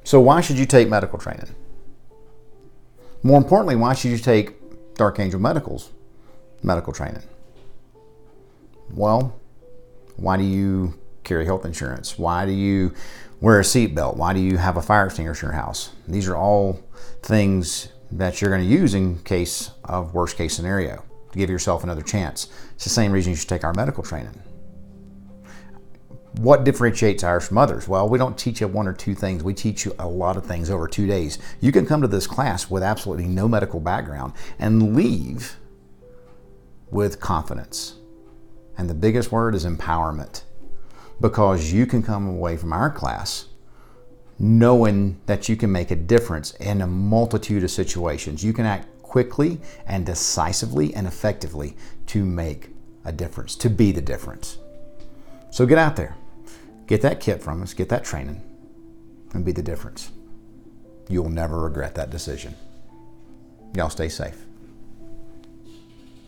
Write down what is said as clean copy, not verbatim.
So why should you take medical training? More importantly, why should you take Dark Angel Medical's medical training? Well, why do you carry health insurance? Why do you wear a seatbelt? Why do you have a fire extinguisher in your house? These are all things that you're going to use in case of worst case scenario, to give yourself another chance. It's the same reason you should take our medical training. What differentiates ours from others? Well, we don't teach you one or two things. We teach you a lot of things over 2 days. You can come to this class with absolutely no medical background and leave with confidence. And the biggest word is empowerment, because you can come away from our class knowing that you can make a difference in a multitude of situations. You can act quickly and decisively and effectively to make a difference, to be the difference. So get out there, get that kit from us, get that training, and be the difference. You'll never regret that decision. Y'all stay safe.